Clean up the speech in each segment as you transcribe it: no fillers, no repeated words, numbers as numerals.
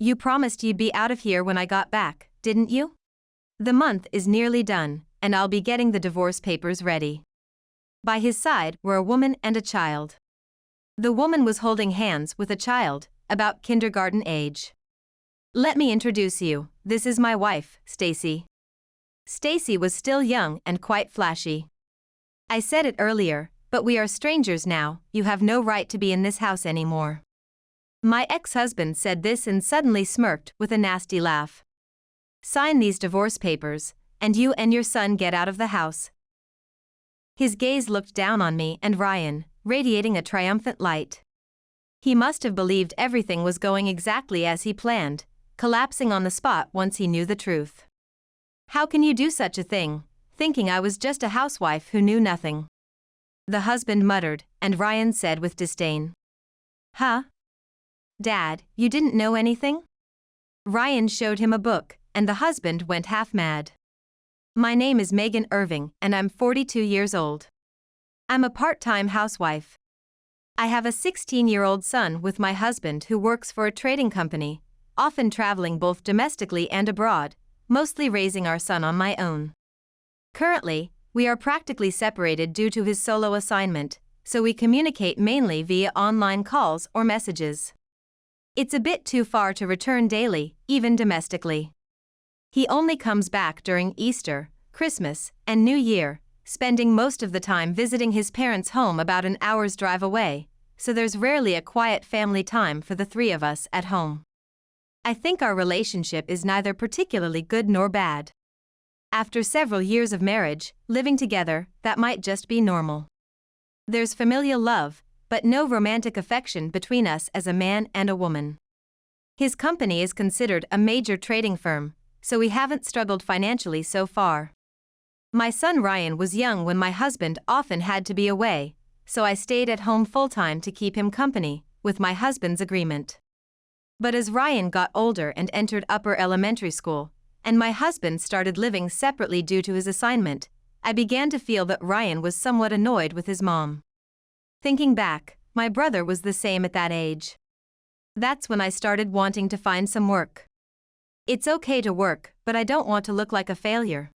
You promised you'd be out of here when I got back, didn't you? The month is nearly done, and I'll be getting the divorce papers ready. By his side were a woman and a child. The woman was holding hands with a child, about kindergarten age. Let me introduce you, this is my wife, Stacy. Stacy was still young and quite flashy. I said it earlier, but we are strangers now, you have no right to be in this house anymore. My ex-husband said this and suddenly smirked with a nasty laugh. Sign these divorce papers, and you and your son get out of the house. His gaze looked down on me and Ryan, radiating a triumphant light. He must have believed everything was going exactly as he planned, collapsing on the spot once he knew the truth. How can you do such a thing, thinking I was just a housewife who knew nothing? The husband muttered, and Ryan said with disdain. Huh? Dad, you didn't know anything? Ryan showed him a book, and the husband went half mad. My name is Megan Irving, and I'm 42 years old. I'm a part-time housewife. I have a 16-year-old son with my husband who works for a trading company, often traveling both domestically and abroad, mostly raising our son on my own. Currently, we are practically separated due to his solo assignment, so we communicate mainly via online calls or messages. It's a bit too far to return daily, even domestically. He only comes back during Easter, Christmas, and New Year, spending most of the time visiting his parents' home about an hour's drive away, so there's rarely a quiet family time for the three of us at home. I think our relationship is neither particularly good nor bad. After several years of marriage, living together, that might just be normal. There's familial love, but no romantic affection between us as a man and a woman. His company is considered a major trading firm, so we haven't struggled financially so far. My son Ryan was young when my husband often had to be away, so I stayed at home full-time to keep him company, with my husband's agreement. But as Ryan got older and entered upper elementary school, and my husband started living separately due to his assignment, I began to feel that Ryan was somewhat annoyed with his mom. Thinking back, my brother was the same at that age. That's when I started wanting to find some work. It's okay to work, but I don't want to look like a failure.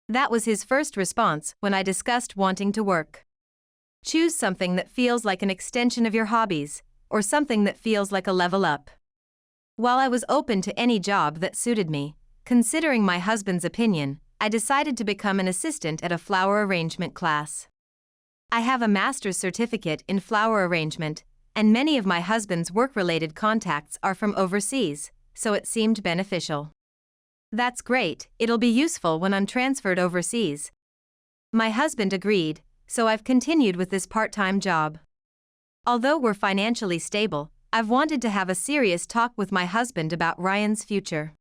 That was his first response when I discussed wanting to work. Choose something that feels like an extension of your hobbies, or something that feels like a level up. While I was open to any job that suited me, considering my husband's opinion, I decided to become an assistant at a flower arrangement class. I have a master's certificate in flower arrangement, and many of my husband's work-related contacts are from overseas, so it seemed beneficial. That's great, it'll be useful when I'm transferred overseas. My husband agreed, so I've continued with this part-time job. Although we're financially stable, I've wanted to have a serious talk with my husband about Ryan's future.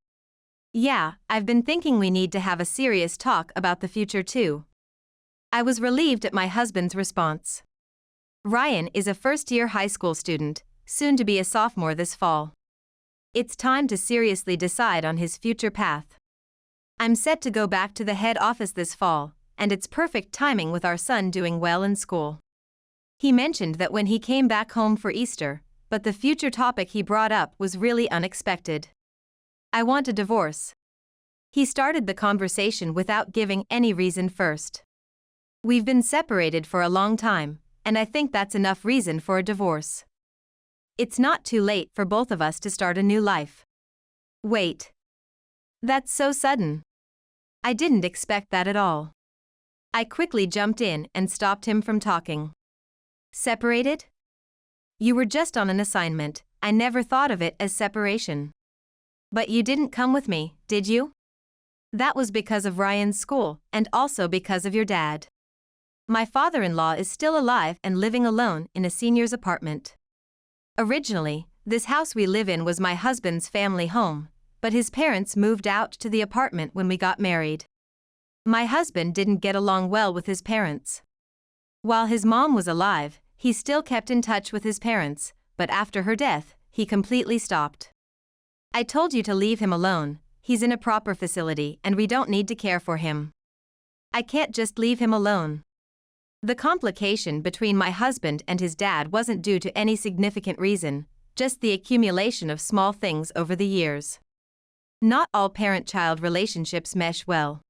Yeah, I've been thinking we need to have a serious talk about the future too. I was relieved at my husband's response. Ryan is a first-year high school student, soon to be a sophomore this fall. It's time to seriously decide on his future path. I'm set to go back to the head office this fall, and it's perfect timing with our son doing well in school. He mentioned that when he came back home for Easter, but the future topic he brought up was really unexpected. I want a divorce. He started the conversation without giving any reason first. We've been separated for a long time, and I think that's enough reason for a divorce. It's not too late for both of us to start a new life. Wait. That's so sudden. I didn't expect that at all. I quickly jumped in and stopped him from talking. Separated? You were just on an assignment, I never thought of it as separation. But you didn't come with me, did you? That was because of Ryan's school, and also because of your dad. My father-in-law is still alive and living alone in a senior's apartment. Originally, this house we live in was my husband's family home, but his parents moved out to the apartment when we got married. My husband didn't get along well with his parents. While his mom was alive, he still kept in touch with his parents, but after her death, he completely stopped. I told you to leave him alone, he's in a proper facility and we don't need to care for him. I can't just leave him alone. The complication between my husband and his dad wasn't due to any significant reason, just the accumulation of small things over the years. Not all parent-child relationships mesh well.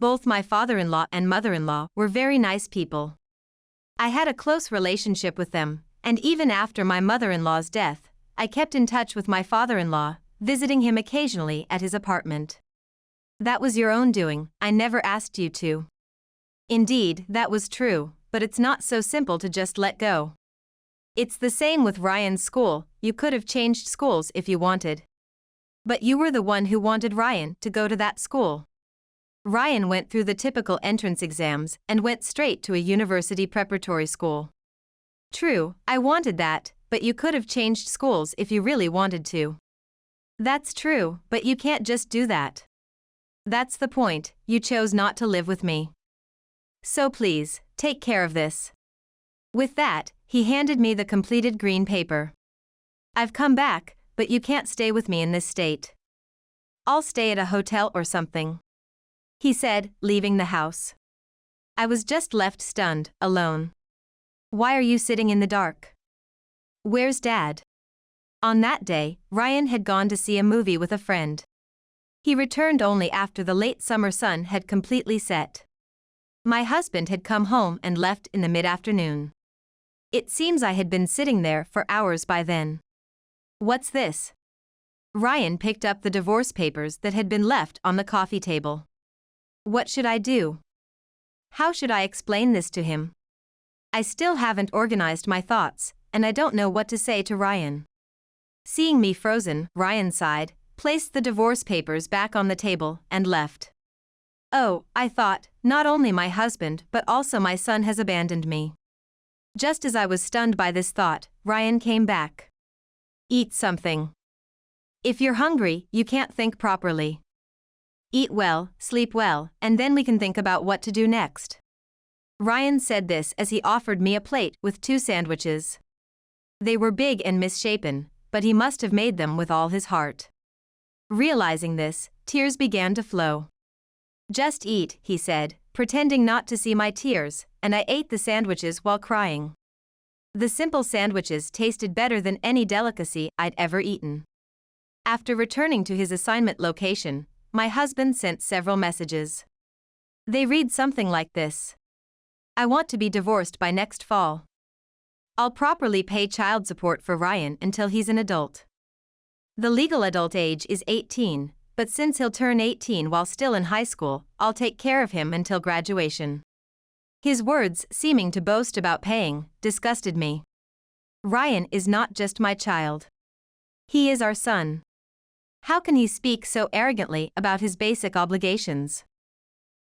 Both my father-in-law and mother-in-law were very nice people. I had a close relationship with them, and even after my mother-in-law's death, I kept in touch with my father-in-law, visiting him occasionally at his apartment. That was your own doing, I never asked you to. Indeed, that was true, but it's not so simple to just let go. It's the same with Ryan's school, you could have changed schools if you wanted. But you were the one who wanted Ryan to go to that school. Ryan went through the typical entrance exams and went straight to a university preparatory school. True, I wanted that, but you could have changed schools if you really wanted to. That's true, but you can't just do that. That's the point, you chose not to live with me. So please, take care of this. With that, he handed me the completed green paper. I've come back, but you can't stay with me in this state. I'll stay at a hotel or something, he said, leaving the house. I was just left stunned, alone. Why are you sitting in the dark? Where's Dad? On that day, Ryan had gone to see a movie with a friend. He returned only after the late summer sun had completely set. My husband had come home and left in the mid-afternoon. It seems I had been sitting there for hours by then. What's this? Ryan picked up the divorce papers that had been left on the coffee table. What should I do? How should I explain this to him? I still haven't organized my thoughts, and I don't know what to say to Ryan. Seeing me frozen, Ryan sighed, placed the divorce papers back on the table, and left. Oh, I thought, not only my husband but also my son has abandoned me. Just as I was stunned by this thought, Ryan came back. Eat something. If you're hungry, you can't think properly. Eat well, sleep well, and then we can think about what to do next. Ryan said this as he offered me a plate with 2 sandwiches. They were big and misshapen, but he must have made them with all his heart. Realizing this, tears began to flow. Just eat, he said, pretending not to see my tears, and I ate the sandwiches while crying. The simple sandwiches tasted better than any delicacy I'd ever eaten. After returning to his assignment location, my husband sent several messages. They read something like this. I want to be divorced by next fall. I'll properly pay child support for Ryan until he's an adult. The legal adult age is 18, but since he'll turn 18 while still in high school, I'll take care of him until graduation. His words, seeming to boast about paying, disgusted me. Ryan is not just my child. He is our son. How can he speak so arrogantly about his basic obligations?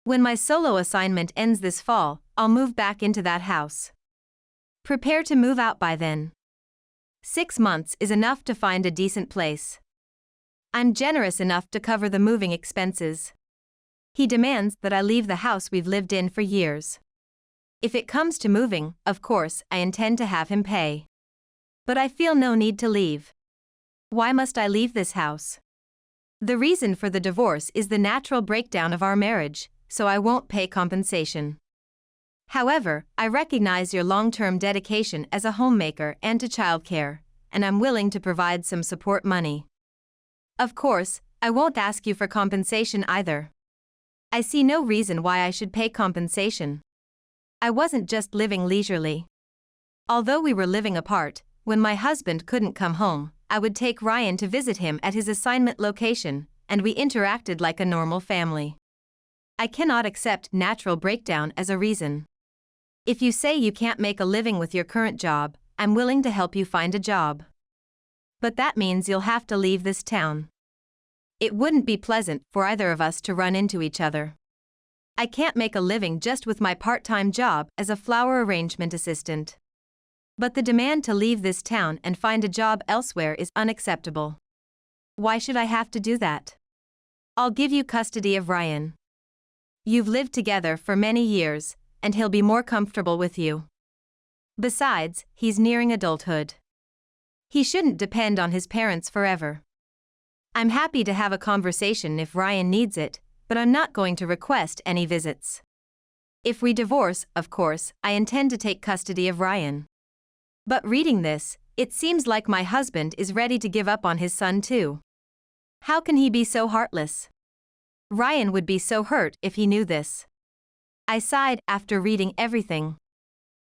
When my solo assignment ends this fall, I'll move back into that house. Prepare to move out by then. 6 months is enough to find a decent place. I'm generous enough to cover the moving expenses. He demands that I leave the house we've lived in for years. If it comes to moving, of course, I intend to have him pay. But I feel no need to leave. Why must I leave this house? The reason for the divorce is the natural breakdown of our marriage, so I won't pay compensation. However, I recognize your long-term dedication as a homemaker and to childcare, and I'm willing to provide some support money. Of course, I won't ask you for compensation either. I see no reason why I should pay compensation. I wasn't just living leisurely. Although we were living apart, when my husband couldn't come home, I would take Ryan to visit him at his assignment location, and we interacted like a normal family. I cannot accept natural breakdown as a reason. If you say you can't make a living with your current job, I'm willing to help you find a job. But that means you'll have to leave this town. It wouldn't be pleasant for either of us to run into each other. I can't make a living just with my part-time job as a flower arrangement assistant. But the demand to leave this town and find a job elsewhere is unacceptable. Why should I have to do that? I'll give you custody of Ryan. You've lived together for many years, and he'll be more comfortable with you. Besides, he's nearing adulthood. He shouldn't depend on his parents forever. I'm happy to have a conversation if Ryan needs it, but I'm not going to request any visits. If we divorce, of course, I intend to take custody of Ryan. But reading this, It seems like my husband is ready to give up on his son too. How can he be so heartless? Ryan would be so hurt if he knew this. I sighed after reading everything.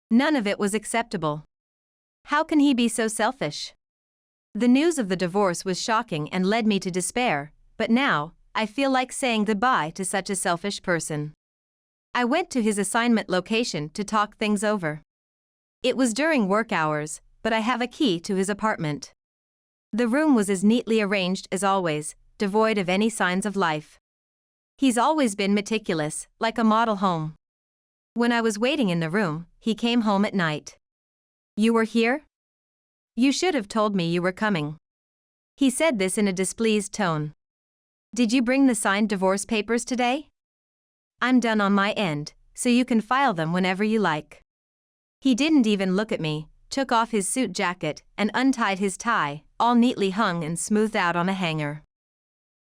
None of it was acceptable. How can he be so selfish? The news of the divorce was shocking and led me to despair, but now, I feel like saying goodbye to such a selfish person. I went to his assignment location to talk things over. It was during work hours, but I have a key to his apartment. The room was as neatly arranged as always, devoid of any signs of life. He's always been meticulous, like a model home. When I was waiting in the room, he came home at night. "You were here? You should have told me you were coming." He said this in a displeased tone. "Did you bring the signed divorce papers today? I'm done on my end, so you can file them whenever you like." He didn't even look at me, took off his suit jacket, and untied his tie, all neatly hung and smoothed out on a hanger.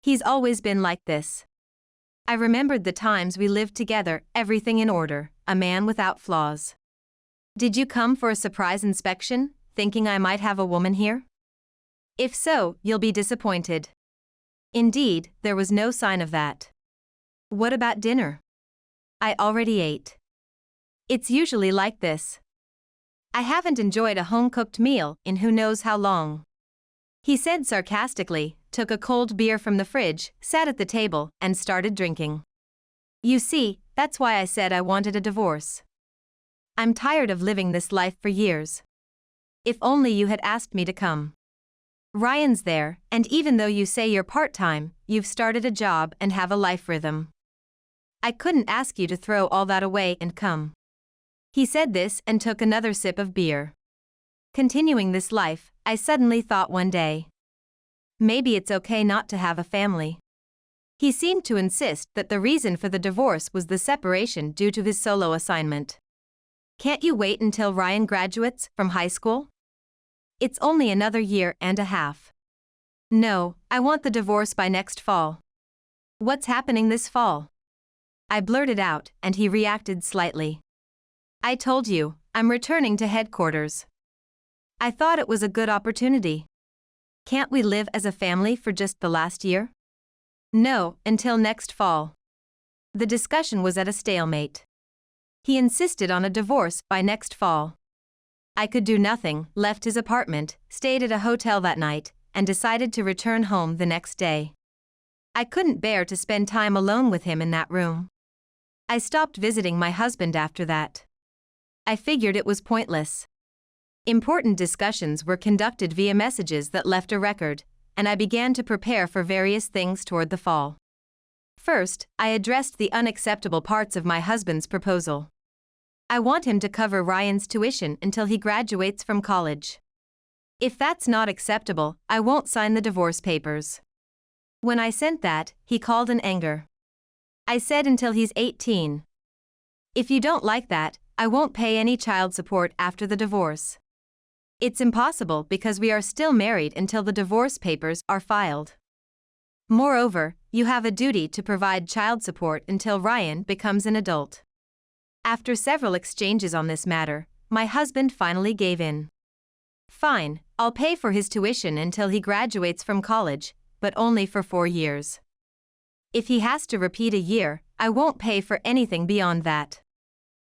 He's always been like this. I remembered the times we lived together, everything in order, a man without flaws. "Did you come for a surprise inspection, thinking I might have a woman here? If so, you'll be disappointed." Indeed, there was no sign of that. "What about dinner?" "I already ate." It's usually like this. I haven't enjoyed a home-cooked meal in who knows how long. He said sarcastically, took a cold beer from the fridge, sat at the table, and started drinking. "You see, that's why I said I wanted a divorce. I'm tired of living this life for years. If only you had asked me to come. Ryan's there, and even though you say you're part-time, you've started a job and have a life rhythm. I couldn't ask you to throw all that away and come." He said this and took another sip of beer. Continuing this life, I suddenly thought one day, maybe it's okay not to have a family. He seemed to insist that the reason for the divorce was the separation due to his solo assignment. Can't you wait until Ryan graduates from high school? It's only another year and a half. No, I want the divorce by next fall. What's happening this fall? I blurted out, and he reacted slightly. I told you, I'm returning to headquarters. I thought it was a good opportunity. Can't we live as a family for just the last year? No, until next fall. The discussion was at a stalemate. He insisted on a divorce by next fall. I could do nothing, left his apartment, stayed at a hotel that night, and decided to return home the next day. I couldn't bear to spend time alone with him in that room. I stopped visiting my husband after that. I figured it was pointless. Important discussions were conducted via messages that left a record, and I began to prepare for various things toward the fall. First, I addressed the unacceptable parts of my husband's proposal. I want him to cover Ryan's tuition until he graduates from college. If that's not acceptable, I won't sign the divorce papers. When I sent that, he called in anger. I said until he's 18. If you don't like that, I won't pay any child support after the divorce. It's impossible because we are still married until the divorce papers are filed. Moreover, you have a duty to provide child support until Ryan becomes an adult. After several exchanges on this matter, my husband finally gave in. Fine, I'll pay for his tuition until he graduates from college, but only for 4 years. If he has to repeat a year, I won't pay for anything beyond that.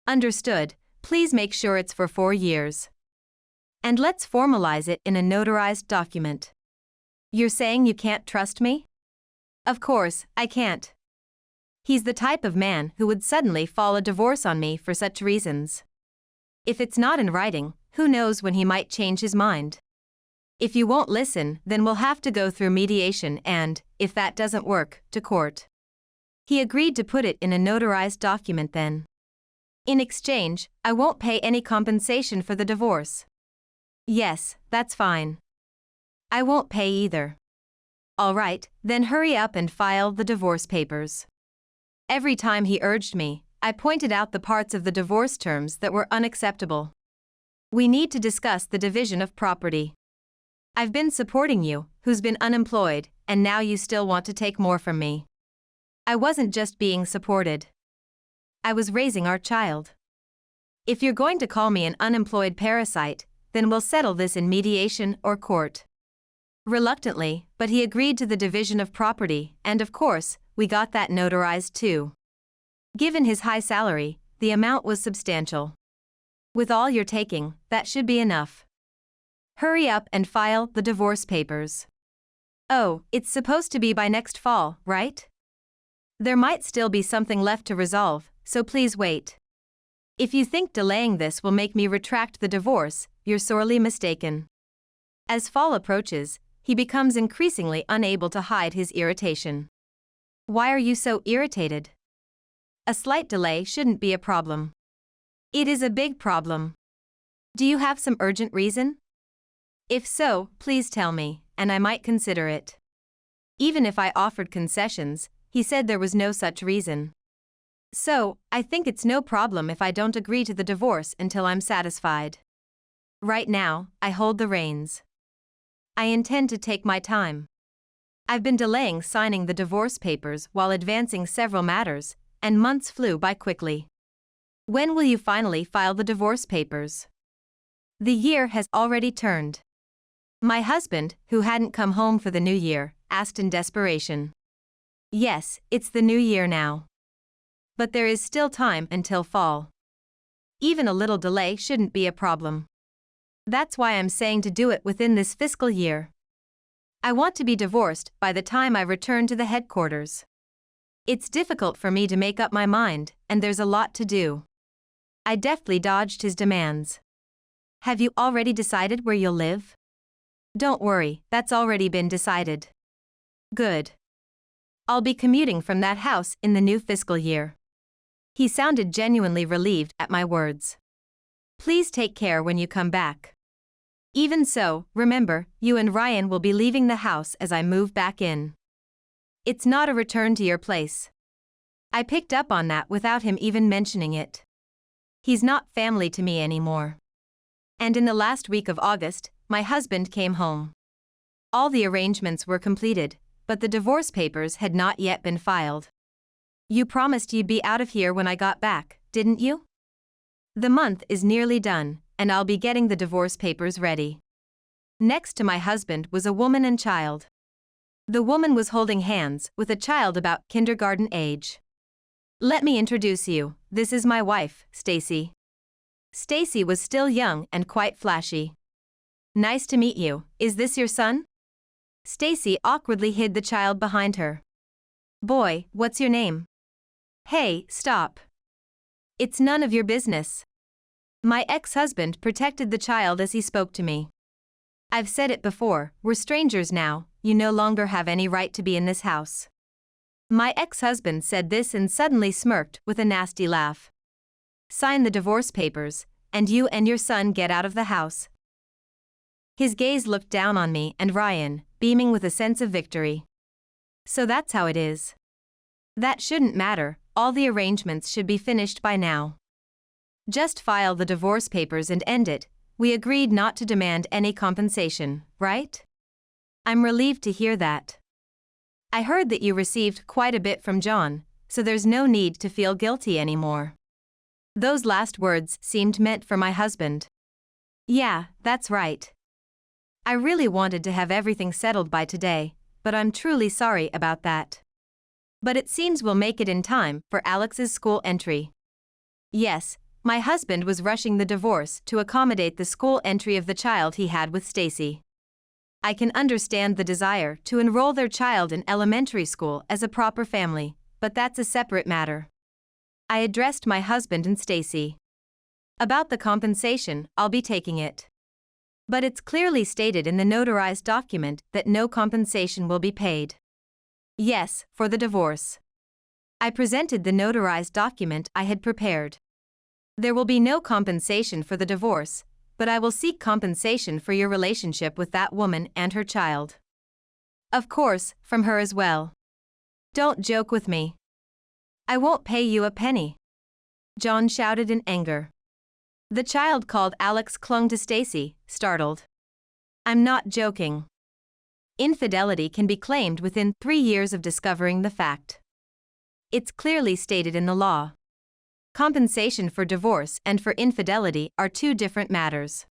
Understood, please make sure it's for 4 years. And let's formalize it in a notarized document. You're saying you can't trust me? Of course, I can't. He's the type of man who would suddenly file a divorce on me for such reasons. If it's not in writing, who knows when he might change his mind. If you won't listen, then we'll have to go through mediation and, if that doesn't work, to court. He agreed to put it in a notarized document then. In exchange, I won't pay any compensation for the divorce. Yes, that's fine. I won't pay either. All right, then hurry up and file the divorce papers. Every time he urged me, I pointed out the parts of the divorce terms that were unacceptable. We need to discuss the division of property. I've been supporting you, who's been unemployed, and now you still want to take more from me. I wasn't just being supported. I was raising our child. If you're going to call me an unemployed parasite, then we'll settle this in mediation or court. Reluctantly, but he agreed to the division of property, and of course, we got that notarized too. Given his high salary, the amount was substantial. With all you're taking, that should be enough. Hurry up and file the divorce papers. Oh, it's supposed to be by next fall, right? There might still be something left to resolve, so please wait. If you think delaying this will make me retract the divorce, you're sorely mistaken. As fall approaches, he becomes increasingly unable to hide his irritation. Why are you so irritated? A slight delay shouldn't be a problem. It is a big problem. Do you have some urgent reason? If so, please tell me, and I might consider it. Even if I offered concessions, he said there was no such reason. So, I think it's no problem if I don't agree to the divorce until I'm satisfied. Right now, I hold the reins. I intend to take my time. I've been delaying signing the divorce papers while advancing several matters, and months flew by quickly. When will you finally file the divorce papers? The year has already turned. My husband, who hadn't come home for the new year, asked in desperation. Yes, it's the new year now. But there is still time until fall. Even a little delay shouldn't be a problem. That's why I'm saying to do it within this fiscal year. I want to be divorced by the time I return to the headquarters. It's difficult for me to make up my mind, and there's a lot to do. I deftly dodged his demands. Have you already decided where you'll live? Don't worry, that's already been decided. Good. I'll be commuting from that house in the new fiscal year. He sounded genuinely relieved at my words. Please take care when you come back. Even so, remember, you and Ryan will be leaving the house as I move back in. It's not a return to your place. I picked up on that without him even mentioning it. He's not family to me anymore. And in the last week of August, my husband came home. All the arrangements were completed, but the divorce papers had not yet been filed. You promised you'd be out of here when I got back, didn't you? The month is nearly done, and I'll be getting the divorce papers ready. Next to my husband was a woman and child. The woman was holding hands with a child about kindergarten age. Let me introduce you, this is my wife, Stacy. Stacy was still young and quite flashy. Nice to meet you, is this your son? Stacy awkwardly hid the child behind her. Boy, what's your name? Hey, stop. It's none of your business. My ex-husband protected the child as he spoke to me. I've said it before, we're strangers now, you no longer have any right to be in this house. My ex-husband said this and suddenly smirked with a nasty laugh. Sign the divorce papers, and you and your son get out of the house. His gaze looked down on me and Ryan, beaming with a sense of victory. So that's how it is. That shouldn't matter, all the arrangements should be finished by now. Just file the divorce papers and end it. We agreed not to demand any compensation, right? I'm relieved to hear that. I heard that you received quite a bit from John, so there's no need to feel guilty anymore. Those last words seemed meant for my husband. Yeah, that's right. I really wanted to have everything settled by today, but I'm truly sorry about that. But it seems we'll make it in time for Alex's school entry. Yes, my husband was rushing the divorce to accommodate the school entry of the child he had with Stacy. I can understand the desire to enroll their child in elementary school as a proper family, but that's a separate matter. I addressed my husband and Stacy. About the compensation, I'll be taking it. But it's clearly stated in the notarized document that no compensation will be paid. Yes, for the divorce. I presented the notarized document I had prepared. There will be no compensation for the divorce, but I will seek compensation for your relationship with that woman and her child. Of course, from her as well. Don't joke with me. I won't pay you a penny. John shouted in anger. The child called Alex clung to Stacy, startled. I'm not joking. Infidelity can be claimed within 3 years of discovering the fact. It's clearly stated in the law. Compensation for divorce and for infidelity are two different matters.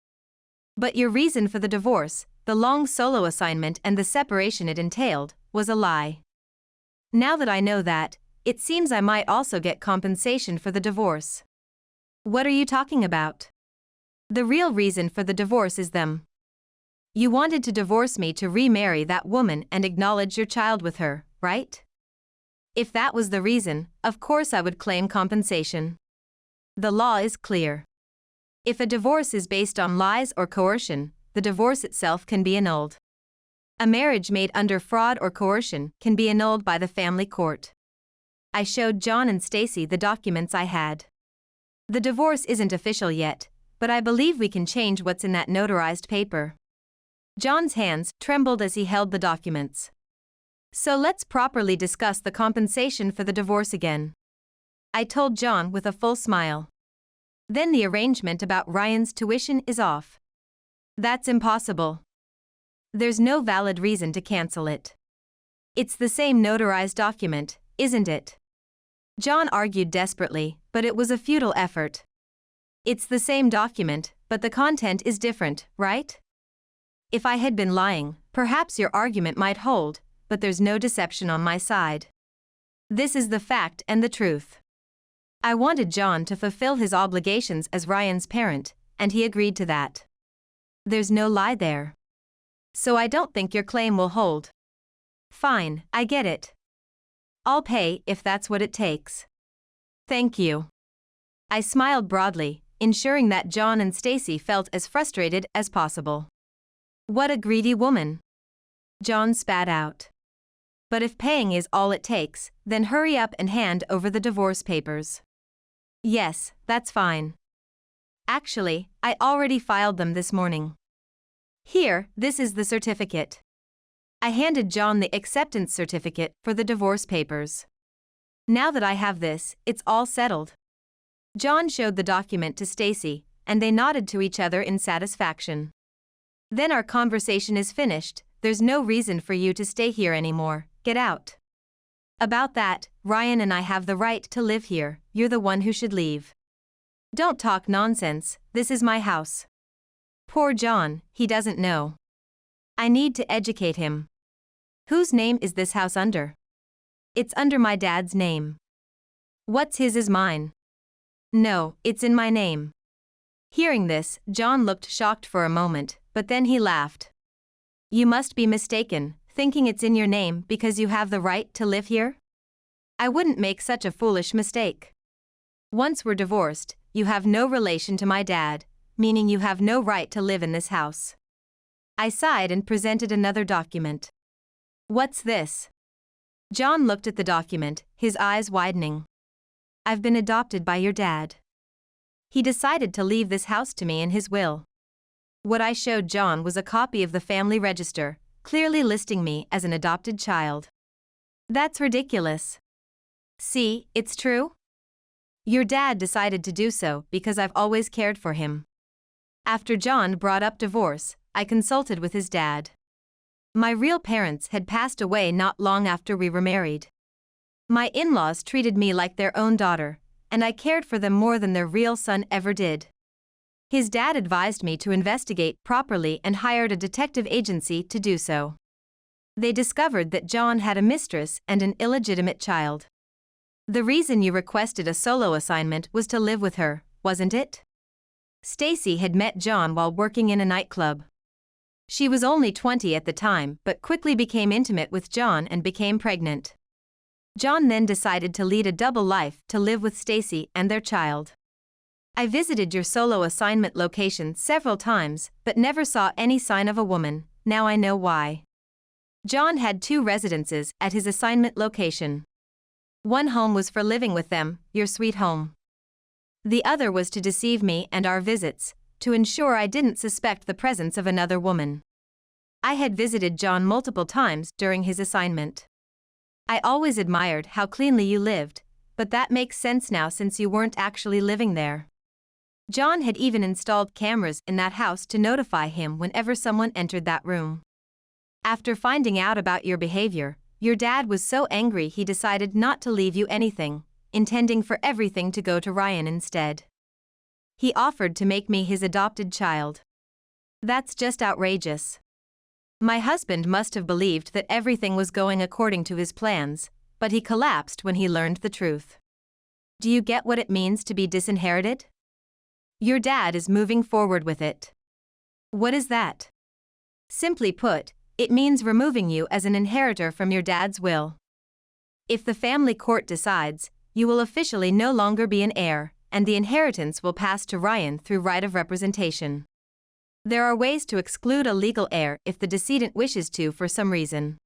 But your reason for the divorce, the long solo assignment and the separation it entailed, was a lie. Now that I know that, it seems I might also get compensation for the divorce. What are you talking about? The real reason for the divorce is them. You wanted to divorce me to remarry that woman and acknowledge your child with her, right? If that was the reason, of course I would claim compensation. The law is clear. If a divorce is based on lies or coercion, the divorce itself can be annulled. A marriage made under fraud or coercion can be annulled by the family court. I showed John and Stacy the documents I had. The divorce isn't official yet, but I believe we can change what's in that notarized paper. John's hands trembled as he held the documents. So let's properly discuss the compensation for the divorce again. I told John with a full smile. Then the arrangement about Ryan's tuition is off. That's impossible. There's no valid reason to cancel it. It's the same notarized document, isn't it? John argued desperately, but it was a futile effort. It's the same document, but the content is different, right? If I had been lying, perhaps your argument might hold, but there's no deception on my side. This is the fact and the truth. I wanted John to fulfill his obligations as Ryan's parent, and he agreed to that. There's no lie there. So I don't think your claim will hold. Fine, I get it. I'll pay if that's what it takes. Thank you. I smiled broadly, ensuring that John and Stacy felt as frustrated as possible. What a greedy woman. John spat out. But if paying is all it takes, then hurry up and hand over the divorce papers. Yes, that's fine. Actually, I already filed them this morning. Here, this is the certificate. I handed John the acceptance certificate for the divorce papers. Now that I have this, it's all settled. John showed the document to Stacy, and they nodded to each other in satisfaction. Then our conversation is finished, there's no reason for you to stay here anymore, get out. About that, Ryan and I have the right to live here, you're the one who should leave. Don't talk nonsense, this is my house. Poor John, he doesn't know. I need to educate him. Whose name is this house under? It's under my dad's name. What's his is mine. No, it's in my name. Hearing this, John looked shocked for a moment, but then he laughed. You must be mistaken, thinking it's in your name because you have the right to live here? I wouldn't make such a foolish mistake. Once we're divorced, you have no relation to my dad, meaning you have no right to live in this house. I sighed and presented another document. What's this? John looked at the document, his eyes widening. I've been adopted by your dad. He decided to leave this house to me in his will. What I showed John was a copy of the family register, clearly listing me as an adopted child. That's ridiculous. See, it's true? Your dad decided to do so because I've always cared for him. After John brought up divorce, I consulted with his dad. My real parents had passed away not long after we were married. My in-laws treated me like their own daughter, and I cared for them more than their real son ever did. His dad advised me to investigate properly and hired a detective agency to do so. They discovered that John had a mistress and an illegitimate child. The reason you requested a solo assignment was to live with her, wasn't it? Stacy had met John while working in a nightclub. She was only 20 at the time but quickly became intimate with John and became pregnant. John then decided to lead a double life to live with Stacy and their child. I visited your solo assignment location several times but never saw any sign of a woman, now I know why. John had 2 residences at his assignment location. One home was for living with them, your sweet home. The other was to deceive me and our visits, to ensure I didn't suspect the presence of another woman. I had visited John multiple times during his assignment. I always admired how cleanly you lived, but that makes sense now since you weren't actually living there. John had even installed cameras in that house to notify him whenever someone entered that room. After finding out about your behavior, your dad was so angry he decided not to leave you anything, intending for everything to go to Ryan instead. He offered to make me his adopted child. That's just outrageous. My husband must have believed that everything was going according to his plans, but he collapsed when he learned the truth. Do you get what it means to be disinherited? Your dad is moving forward with it. What is that? Simply put, it means removing you as an inheritor from your dad's will. If the family court decides, you will officially no longer be an heir, and the inheritance will pass to Ryan through right of representation. There are ways to exclude a legal heir if the decedent wishes to for some reason.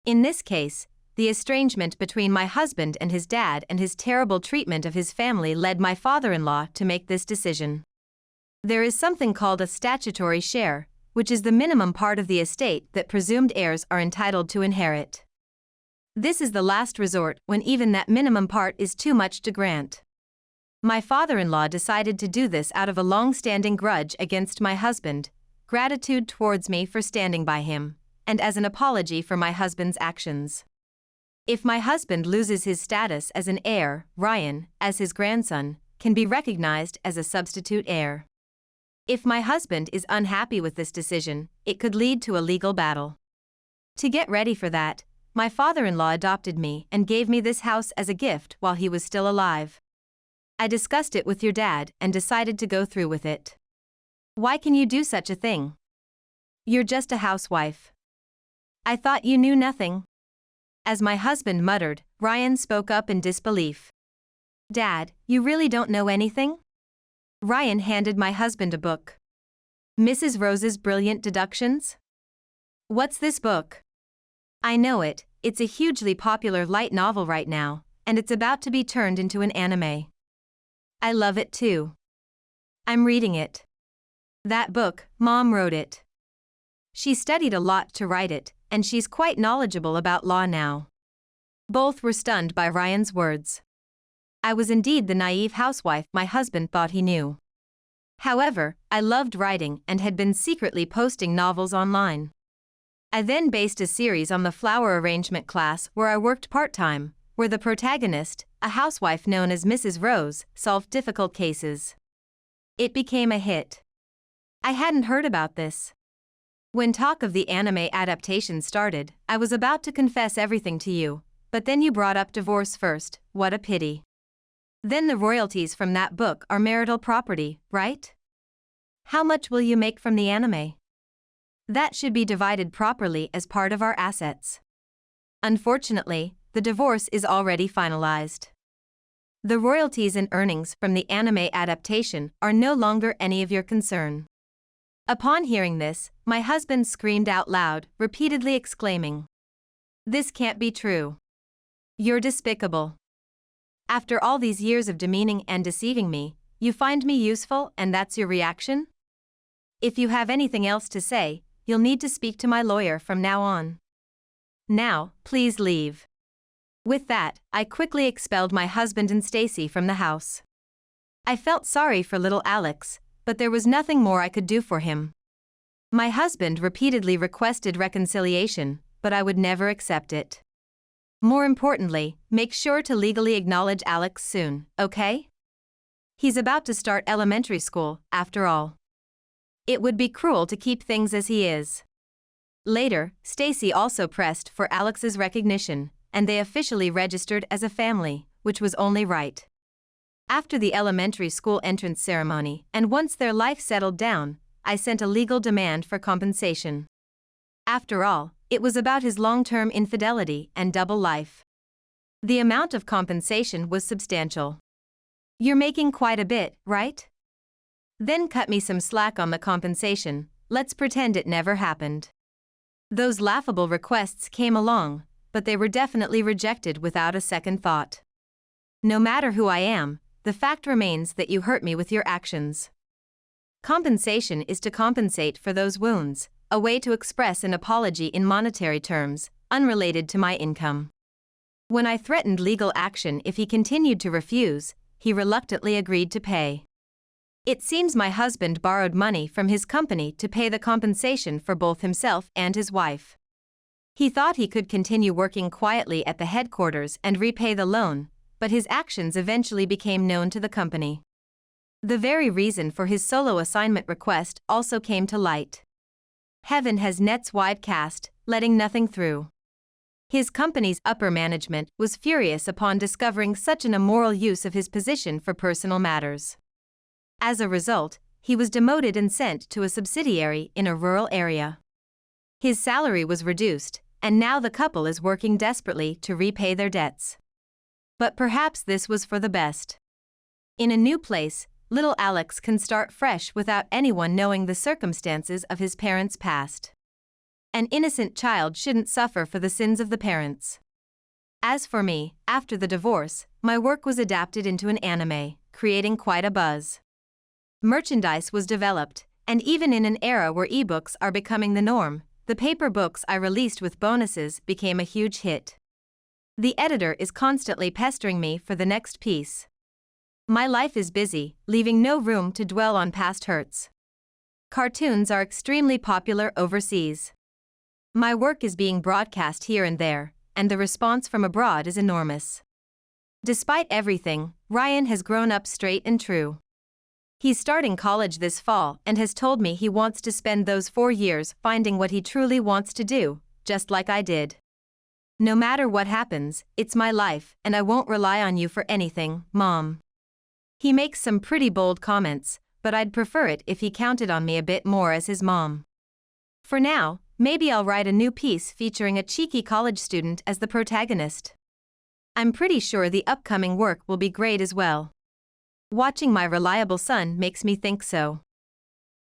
In this case, the estrangement between my husband and his dad and his terrible treatment of his family led my father-in-law to make this decision. There is something called a statutory share, which is the minimum part of the estate that presumed heirs are entitled to inherit. This is the last resort when even that minimum part is too much to grant. My father-in-law decided to do this out of a long-standing grudge against my husband, gratitude towards me for standing by him, and as an apology for my husband's actions. If my husband loses his status as an heir, Ryan, as his grandson, can be recognized as a substitute heir. If my husband is unhappy with this decision, it could lead to a legal battle. To get ready for that, my father-in-law adopted me and gave me this house as a gift while he was still alive. I discussed it with your dad and decided to go through with it. Why can you do such a thing? You're just a housewife. I thought you knew nothing. As my husband muttered, Ryan spoke up in disbelief. Dad, you really don't know anything? Ryan handed my husband a book. Mrs. Rose's Brilliant Deductions? What's this book? I know it, it's a hugely popular light novel right now, and it's about to be turned into an anime. I love it too. I'm reading it. That book, Mom wrote it. She studied a lot to write it, and she's quite knowledgeable about law now. Both were stunned by Ryan's words. I was indeed the naive housewife my husband thought he knew. However, I loved writing and had been secretly posting novels online. I then based a series on the flower arrangement class where I worked part-time, where the protagonist, a housewife known as Mrs. Rose, solved difficult cases. It became a hit. I hadn't heard about this. When talk of the anime adaptation started, I was about to confess everything to you, but then you brought up divorce first. What a pity. Then the royalties from that book are marital property, right? How much will you make from the anime? That should be divided properly as part of our assets. Unfortunately, the divorce is already finalized. The royalties and earnings from the anime adaptation are no longer any of your concern. Upon hearing this, my husband screamed out loud, repeatedly exclaiming, "This can't be true. You're despicable. After all these years of demeaning and deceiving me, you find me useful and that's your reaction? If you have anything else to say, you'll need to speak to my lawyer from now on. Now, please leave." With that, I quickly expelled my husband and Stacy from the house. I felt sorry for little Alex, but there was nothing more I could do for him. My husband repeatedly requested reconciliation, but I would never accept it. More importantly, make sure to legally acknowledge Alex soon, okay? He's about to start elementary school, after all. It would be cruel to keep things as he is. Later, Stacy also pressed for Alex's recognition, and they officially registered as a family, which was only right. After the elementary school entrance ceremony, and once their life settled down, I sent a legal demand for compensation. After all, it was about his long-term infidelity and double life. The amount of compensation was substantial. You're making quite a bit, right? Then cut me some slack on the compensation, let's pretend it never happened. Those laughable requests came along, but they were definitely rejected without a second thought. No matter who I am, the fact remains that you hurt me with your actions. Compensation is to compensate for those wounds, a way to express an apology in monetary terms, unrelated to my income. When I threatened legal action if he continued to refuse, he reluctantly agreed to pay. It seems my husband borrowed money from his company to pay the compensation for both himself and his wife. He thought he could continue working quietly at the headquarters and repay the loan, but his actions eventually became known to the company. The very reason for his solo assignment request also came to light. Heaven has nets wide cast, letting nothing through. His company's upper management was furious upon discovering such an immoral use of his position for personal matters. As a result, he was demoted and sent to a subsidiary in a rural area. His salary was reduced, and now the couple is working desperately to repay their debts. But perhaps this was for the best. In a new place, little Alex can start fresh without anyone knowing the circumstances of his parents' past. An innocent child shouldn't suffer for the sins of the parents. As for me, after the divorce, my work was adapted into an anime, creating quite a buzz. Merchandise was developed, and even in an era where ebooks are becoming the norm, the paper books I released with bonuses became a huge hit. The editor is constantly pestering me for the next piece. My life is busy, leaving no room to dwell on past hurts. Cartoons are extremely popular overseas. My work is being broadcast here and there, and the response from abroad is enormous. Despite everything, Ryan has grown up straight and true. He's starting college this fall and has told me he wants to spend those 4 years finding what he truly wants to do, just like I did. No matter what happens, it's my life and I won't rely on you for anything, Mom. He makes some pretty bold comments, but I'd prefer it if he counted on me a bit more as his mom. For now, maybe I'll write a new piece featuring a cheeky college student as the protagonist. I'm pretty sure the upcoming work will be great as well. Watching my reliable son makes me think so.